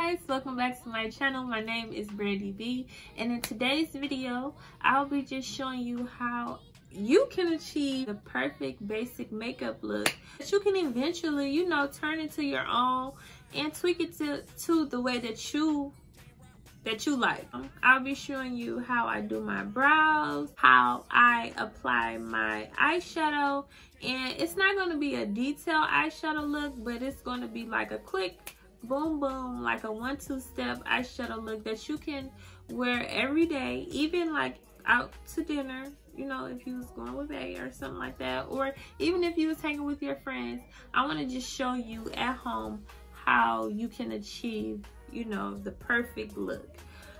guys, welcome back to my channel. My name is Brandi.b, and in today's video I'll be just showing you how you can achieve the perfect basic makeup look that you can eventually, you know, turn into your own and tweak it to the way that you like. I'll be showing you how I do my brows, how I apply my eyeshadow, and it's not going to be a detailed eyeshadow look, but it's going to be like a quick boom boom, like a 1-2 step eyeshadow look that you can wear every day, even like out to dinner, you know, if you was going with Bay or something like that, or even if you was hanging with your friends. I want to just show you at home how you can achieve, you know, the perfect look.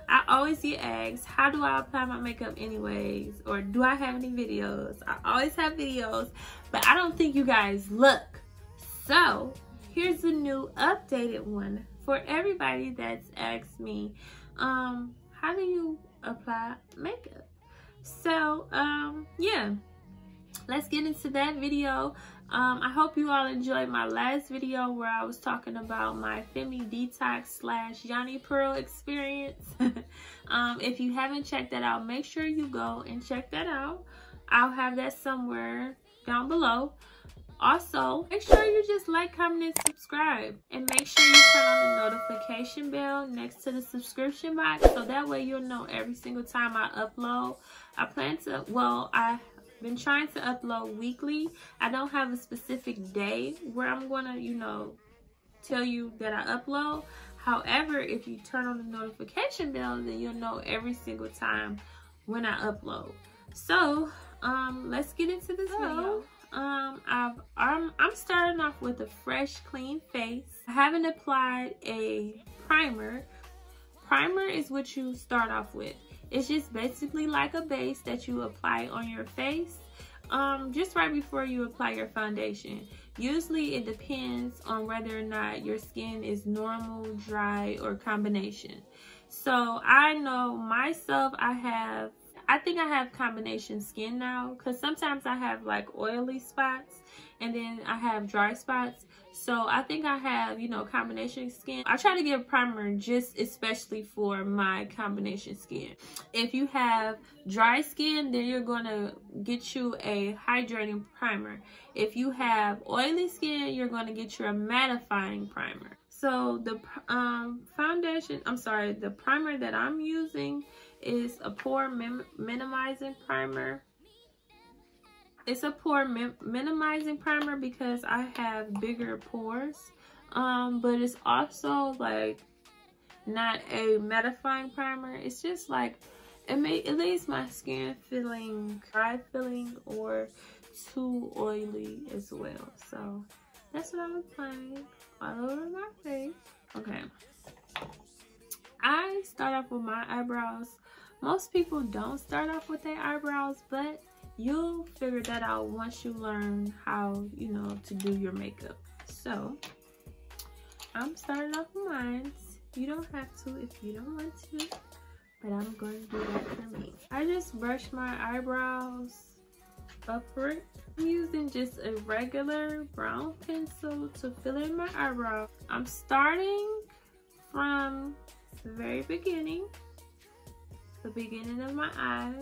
I always get asked, how do I apply my makeup anyways? Or do I have any videos? I always have videos, but I don't think you guys look. So here's a new updated one for everybody that's asked me, how do you apply makeup? So yeah, let's get into that video. I hope you all enjoyed my last video where I was talking about my Femi Detox / Yanni Pearl experience. If you haven't checked that out, make sure you go and check that out. I'll have that somewhere down below. Also, make sure you just like, comment, and subscribe. And make sure you turn on the notification bell next to the subscription box, so that way you'll know every single time I upload. I've been trying to upload weekly. I don't have a specific day where I'm gonna, you know, tell you that I upload. However, if you turn on the notification bell, then you'll know every single time when I upload. So let's get into this video. I'm starting off with a fresh, clean face. I haven't applied a primer. Primer is what you start off with. It's just basically like a base that you apply on your face just right before you apply your foundation. Usually it depends on whether or not your skin is normal, dry, or combination. So I know myself, I think I have combination skin now, because sometimes I have like oily spots and then I have dry spots. So I think I have, you know, combination skin. I try to get a primer just especially for my combination skin. If you have dry skin, then you're going to get you a hydrating primer. If you have oily skin, you're going to get you a mattifying primer. So the the primer that I'm using is a pore minimizing primer. It's a pore minimizing primer because I have bigger pores, but it's also like not a mattifying primer. It's just like it leaves my skin feeling dry feeling or too oily as well. So that's what I'm applying all over my face. Okay, I start off with my eyebrows. Most people don't start off with their eyebrows, but you'll figure that out once you learn how, you know, to do your makeup. So I'm starting off with mine. You don't have to if you don't want to, but I'm going to do that for me. I just brush my eyebrows upward. I'm using just a regular brown pencil to fill in my eyebrow. I'm starting from the very beginning, the beginning of my eye.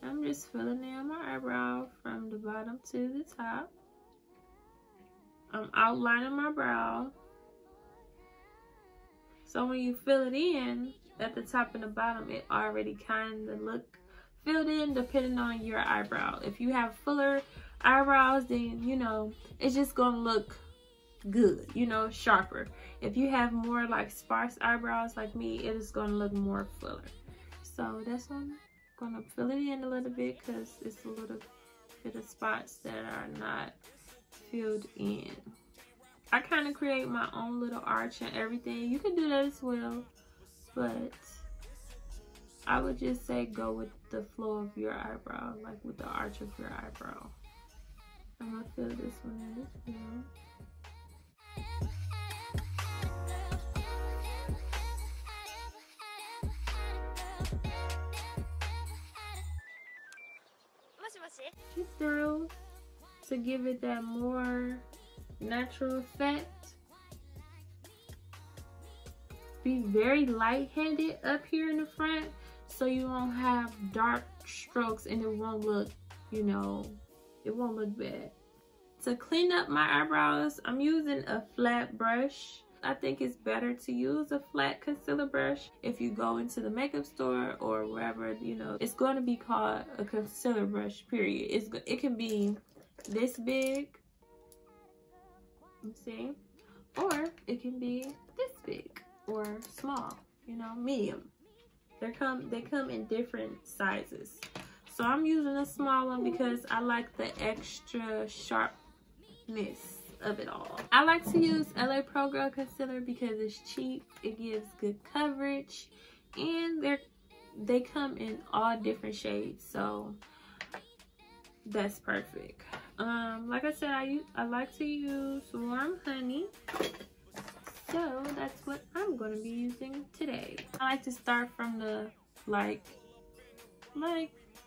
I'm just filling in my eyebrow from the bottom to the top. I'm outlining my brow. So when you fill it in at the top and the bottom, it already kind of look filled in depending on your eyebrow. If you have fuller eyebrows, then, you know, it's just gonna look good, you know, sharper. If you have more like sparse eyebrows like me, it is gonna look more fuller. So that's what I'm gonna fill it in a little bit, because it's a little bit of spots that are not filled in. I kind of create my own little arch and everything. You can do that as well, but I would just say go with the flow of your eyebrow, like with the arch of your eyebrow. I'm gonna fill this one in as well. Just through to give it that more natural effect. be very light-handed up here in the front, so you won't have dark strokes and it won't look, you know, it won't look bad. To clean up my eyebrows, I'm using a flat brush. I think it's better to use a flat concealer brush if you go into the makeup store or wherever, you know. It's going to be called a concealer brush, period. It can be this big, you see, or it can be this big or small, you know, medium. They come in different sizes. So I'm using a small one because I like the extra sharpness of it all. I like to use LA Pro Girl concealer because it's cheap, it gives good coverage, and they come in all different shades, so that's perfect. Like I said, I like to use Warm Honey, so that's what I'm going to be using today. I like to start from the like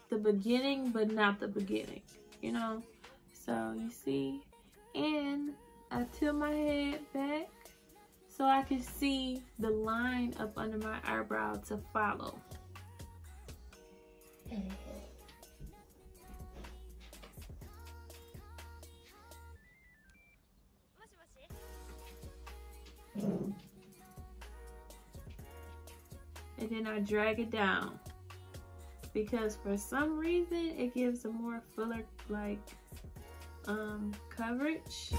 the beginning, but not the beginning, you know. So you see, and I tilt my head back so I can see the line up under my eyebrow to follow. And then I drag it down because for some reason it gives a more fuller like coverage.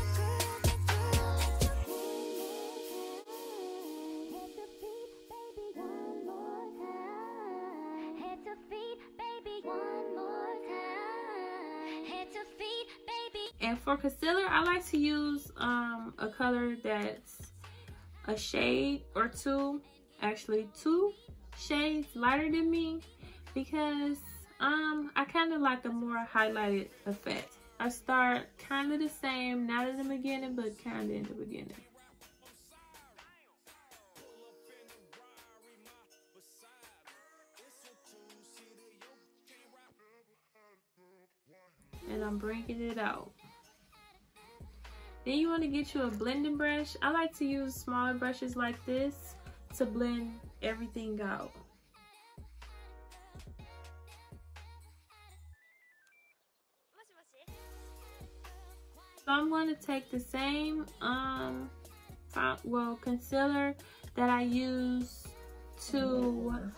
And for concealer, I like to use a color that's a shade or two, actually 2 shades lighter than me, because I kind of like a more highlighted effect. I start kind of the same, not in the beginning, but kind of in the beginning. And I'm bringing it out. Then you want to get you a blending brush. I like to use smaller brushes like this to blend everything out. So I'm going to take the same concealer that I use to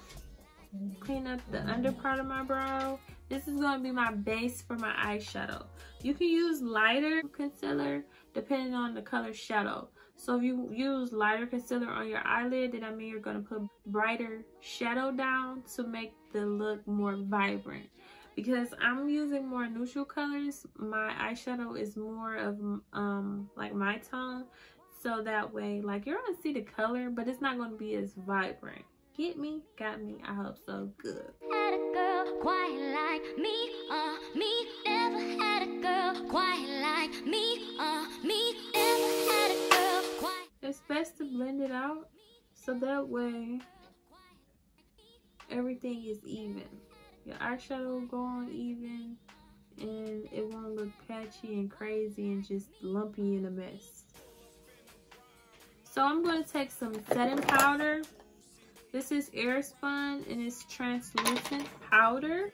clean up the under part of my brow. This is going to be my base for my eyeshadow. You can use lighter concealer depending on the color shadow. So if you use lighter concealer on your eyelid, then I mean you're going to put brighter shadow down to make the look more vibrant. Because I'm using more neutral colors, my eyeshadow is more of like my tone. So that way, like, you're going to see the color, but it's not going to be as vibrant. Get me? Got me? I hope so. Good. Had a girl quite like me, me. Never had a girl quite like me, me. Never had a girl quite. It's best to blend it out so that way everything is even. Your eyeshadow will go on even and it won't look patchy and crazy and just lumpy in a mess. So I'm going to take some setting powder. This is Airspun and it's translucent powder.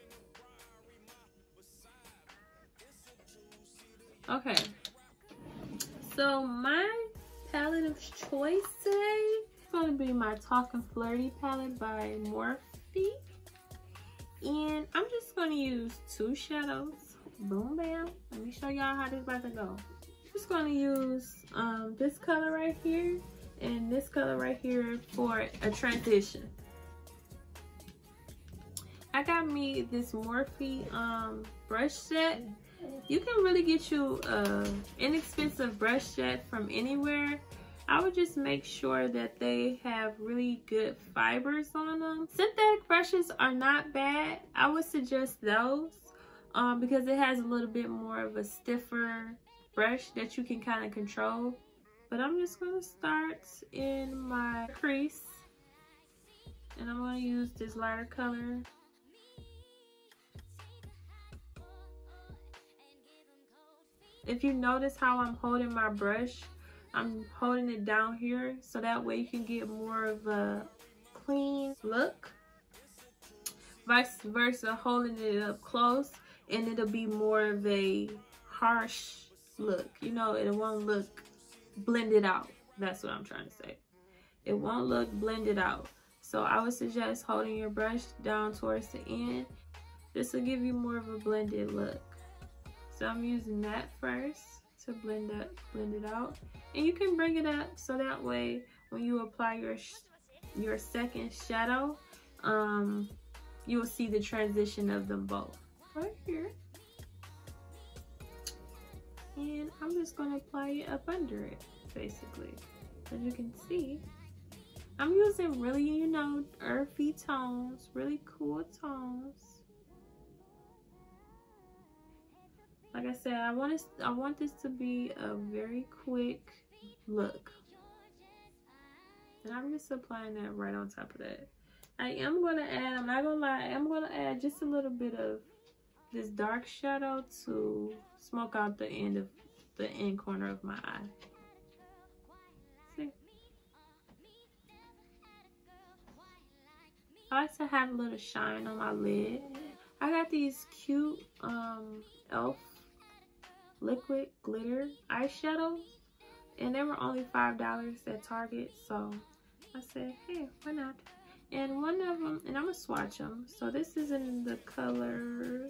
Okay, so my palette of choice today is going to be my Talking Flirty palette by Morphe. And I'm just going to use 2 shadows. Boom, bam. Let me show y'all how this is about to go. I'm just going to use this color right here and this color right here for a transition. I got me this Morphe brush set. You can really get you an inexpensive brush set from anywhere. I would just make sure that they have really good fibers on them. Synthetic brushes are not bad. I would suggest those because it has a little bit more of a stiffer brush that you can kind of control. But I'm just going to start in my crease. And I'm going to use this lighter color. If you notice how I'm holding my brush, I'm holding it down here so that way you can get more of a clean look, vice versa holding it up close and it'll be more of a harsh look. You know, it won't look blended out. That's what I'm trying to say. It won't look blended out. So I would suggest holding your brush down towards the end. This will give you more of a blended look. So I'm using that first to blend it out. And you can bring it up so that way when you apply your second shadow, you will see the transition of them both right here. And I'm just going to apply it up under it, basically. As you can see, I'm using really, you know, earthy tones, really cool tones. Like I said, I want this to be a very quick look. And I'm just applying that right on top of that. I am going to add, I'm not going to lie, I am going to add just a little bit of this dark shadow to smoke out the end corner of my eye. See? I like to have a little shine on my lid. I got these cute e.l.f. liquid glitter eyeshadows, and they were only $5 at Target, so I said, hey, why not? And one of them, and I'm gonna swatch them. So this is in the color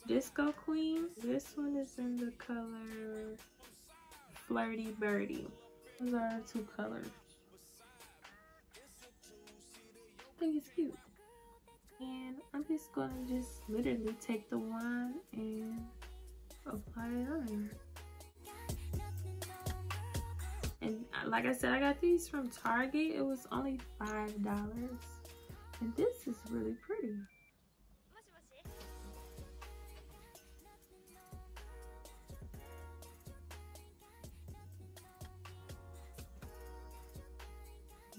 Disco Queen. This one is in the color Flirty Birdie. Those are our two colors. I think it's cute. And I'm just gonna literally take the wand and apply it on. And like I said, I got these from Target. It was only $5. And this is really pretty.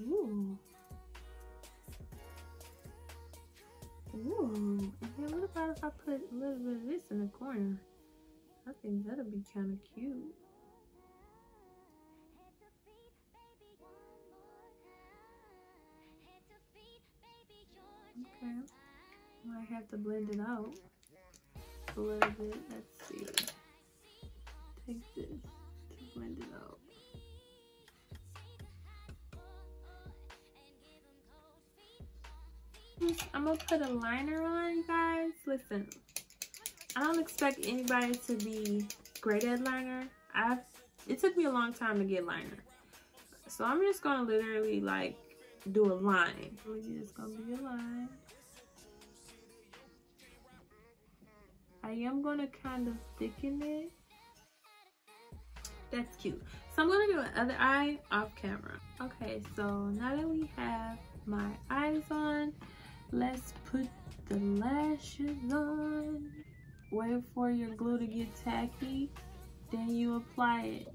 Ooh. Ooh. And what about if I put a little bit of this in the corner? I think that'll be kind of cute. Okay, I have to blend it out a little bit. Let's see. Take this to blend it out. I'm gonna put a liner on, you guys. Listen, I don't expect anybody to be great at liner. It took me a long time to get liner, so I'm just gonna literally like do a line. It's gonna be a line. I am gonna kind of thicken it. That's cute. So I'm gonna do the other eye off camera. Okay, so now that we have my eyes on, let's put the lashes on. Wait for your glue to get tacky, then you apply it.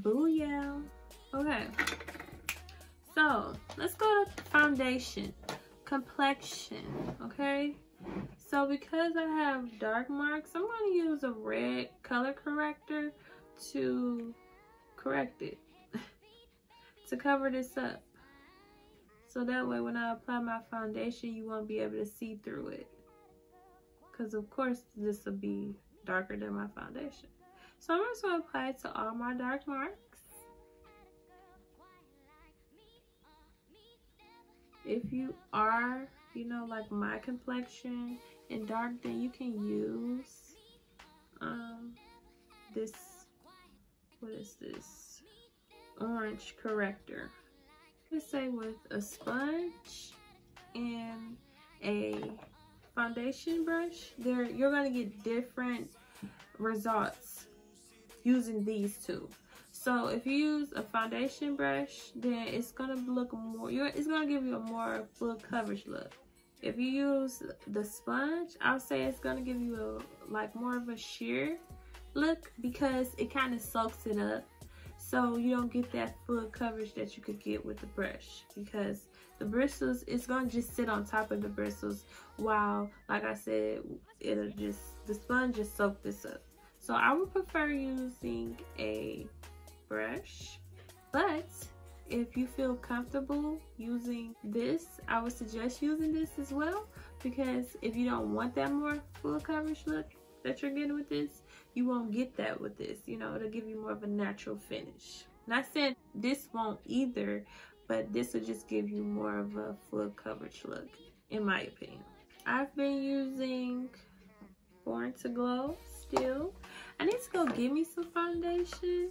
Booyah. Okay, so let's go to foundation, complexion. Okay, so because I have dark marks, I'm going to use a red color corrector to correct it, to cover this up, so that way when I apply my foundation you won't be able to see through it, because of course this will be darker than my foundation. So I'm just going to apply it to all my dark marks. If you are, you know, like my complexion and dark, then you can use this, what is this? Orange corrector. Let's say with a sponge and a foundation brush, you're going to get different results using these two. So if you use a foundation brush, then it's gonna look more, it's gonna give you a more full coverage look. If you use the sponge, I'll say it's gonna give you like more of a sheer look, because it kind of soaks it up, so you don't get that full coverage that you could get with the brush, because the bristles, it's gonna just sit on top of the bristles, while, like I said, it'll just, the sponge just soak this up. So I would prefer using a brush, but if you feel comfortable using this, I would suggest using this as well, because if you don't want that more full coverage look that you're getting with this, you won't get that with this. You know, it'll give you more of a natural finish. Not saying this won't either, but this will just give you more of a full coverage look, in my opinion. I've been using Born to Glow still. I need to go get me some foundation.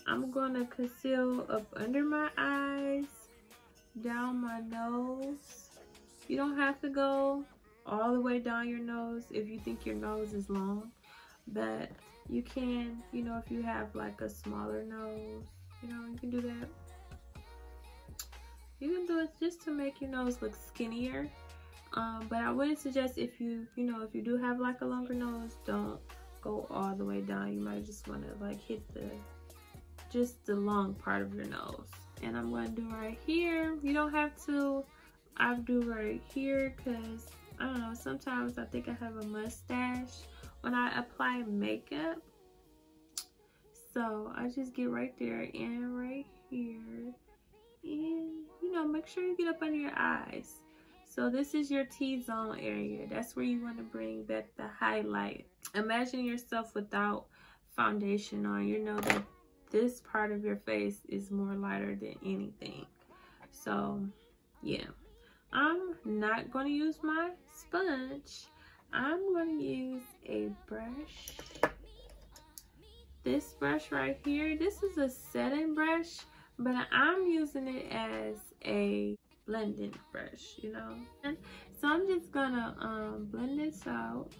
I'm gonna conceal up under my eyes, down my nose. You don't have to go all the way down your nose if you think your nose is long, but you can, you know, if you have like a smaller nose, you know, you can do that. You can do it just to make your nose look skinnier. But I wouldn't suggest, if you know, if you do have like a longer nose, don't go all the way down. You might just want to like hit just the long part of your nose. And I'm going to do right here. You don't have to. I do right here because, I don't know, sometimes I think I have a mustache when I apply makeup. So I just get right there and right here. And, you know, make sure you get up under your eyes. So this is your T-zone area. That's where you want to bring back the highlight. Imagine yourself without foundation on. You know that this part of your face is more lighter than anything. So, yeah. I'm not going to use my sponge. I'm going to use a brush. This brush right here, this is a setting brush, but I'm using it as a blending brush, you know. And so I'm just gonna blend this out.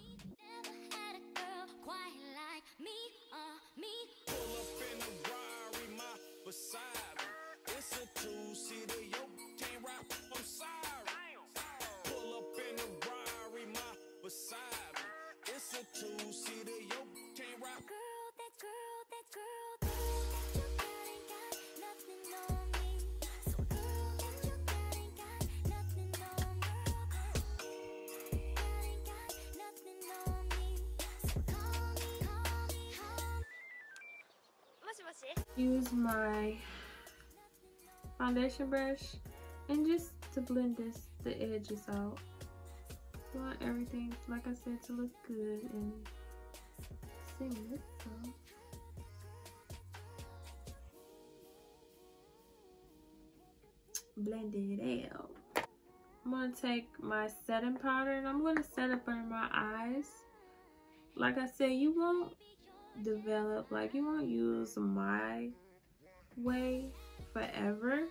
Use my foundation brush and just to blend the edges out. You want everything, like I said, to look good and seamless. So blend it out. I'm gonna take my setting powder and I'm gonna set up under my eyes. Like I said, you won't develop, like, you won't use my way forever,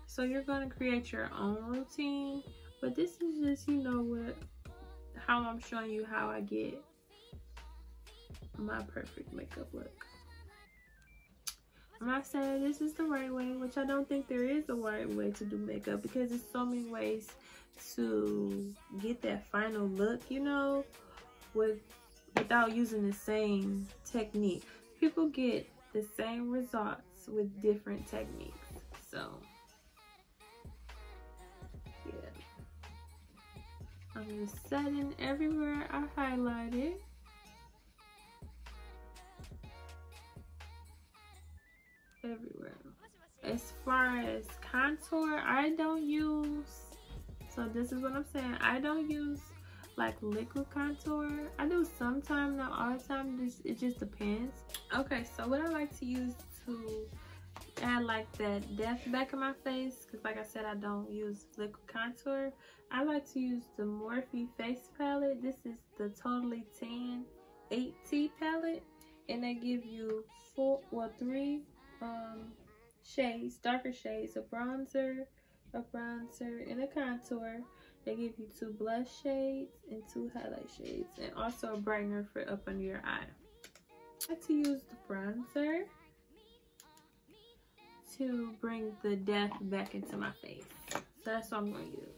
so you're going to create your own routine. But this is just, you know, how I'm showing you how I get my perfect makeup look. I'm not saying this is the right way, which I don't think there is a right way to do makeup, because there's so many ways to get that final look, you know, without using the same technique. People get the same results with different techniques. So, yeah. I'm just setting everywhere I highlighted. Everywhere. As far as contour, I don't use, so this is what I'm saying, I don't use like liquid contour. I do sometimes, not all the time. It just depends. Okay, so what I like to use to add like that depth back in my face, because like I said, I don't use liquid contour, I like to use the Morphe face palette. This is the Totally Tan 8T palette, and they give you three shades, darker shades, a bronzer, and a contour. They give you 2 blush shades and 2 highlight shades, and also a brightener for up under your eye. I like to use the bronzer to bring the depth back into my face. So that's what I'm going to use.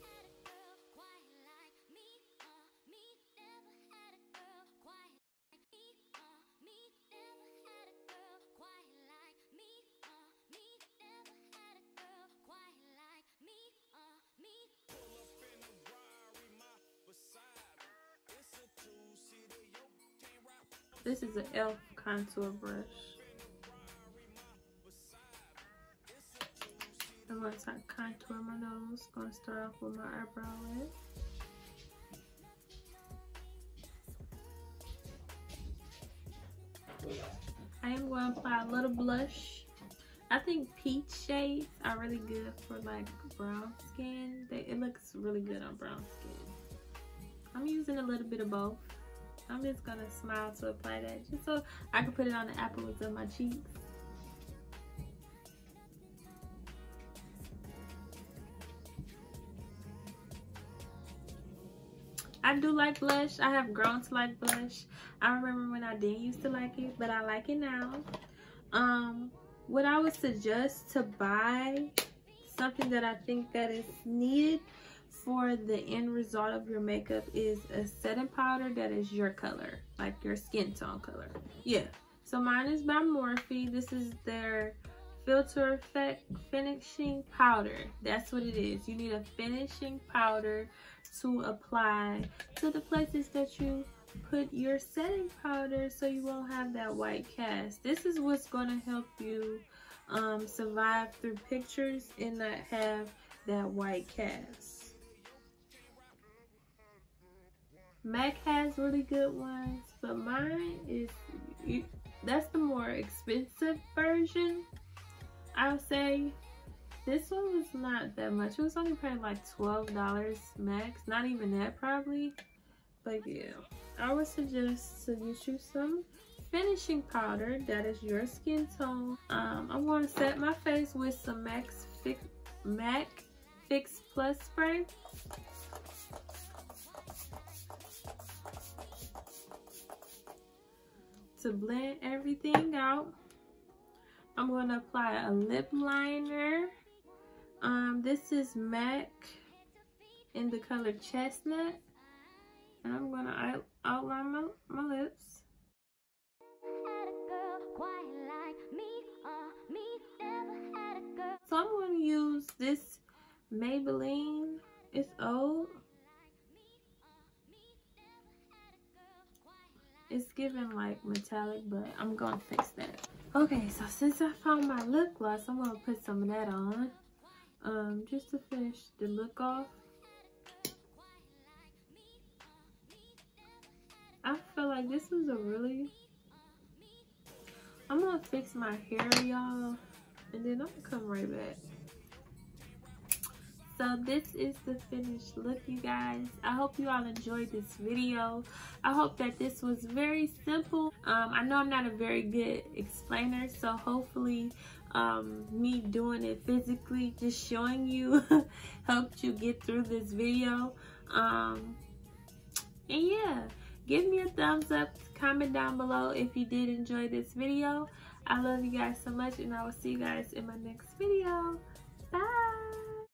This is an e.l.f. contour brush. I'm going to contour my nose. Going to start off with my eyebrow lid. I am going to apply a little blush. I think peach shades are really good for like brown skin. It looks really good on brown skin. I'm using a little bit of both. I'm just going to smile to apply that just so I can put it on the apples of my cheeks. I do like blush. I have grown to like blush. I remember when I didn't used to like it, but I like it now. What I would suggest to buy, something that I think that is needed for the end result of your makeup, is a setting powder that is your color, like your skin tone color. Yeah, so mine is by Morphe. This is their filter effect finishing powder. That's what it is. You need a finishing powder to apply to the places that you put your setting powder, so you won't have that white cast. This is what's going to help you survive through pictures and not have that white cast. MAC has really good ones, but mine is, that's the more expensive version. I would say this one was not that much. It was only paying like $12 max, not even that probably. But yeah, I would suggest to get you some finishing powder that is your skin tone. I'm going to set my face with some MAC Fix Plus spray. To blend everything out, I'm going to apply a lip liner. This is MAC in the color Chestnut, and I'm going to outline my lips. So I'm going to use this Maybelline. It's old. It's giving like metallic, but I'm gonna fix that. Okay, so since I found my lip gloss, I'm gonna put some of that on, just to finish the look off. I feel like this is a really, I'm gonna fix my hair, y'all, and then I'm gonna come right back. So this is the finished look, you guys. I hope you all enjoyed this video. I hope that this was very simple. I know I'm not a very good explainer, so hopefully me doing it physically, just showing you, helped you get through this video. And yeah, give me a thumbs up, comment down below if you did enjoy this video. I love you guys so much, and I will see you guys in my next video. Bye.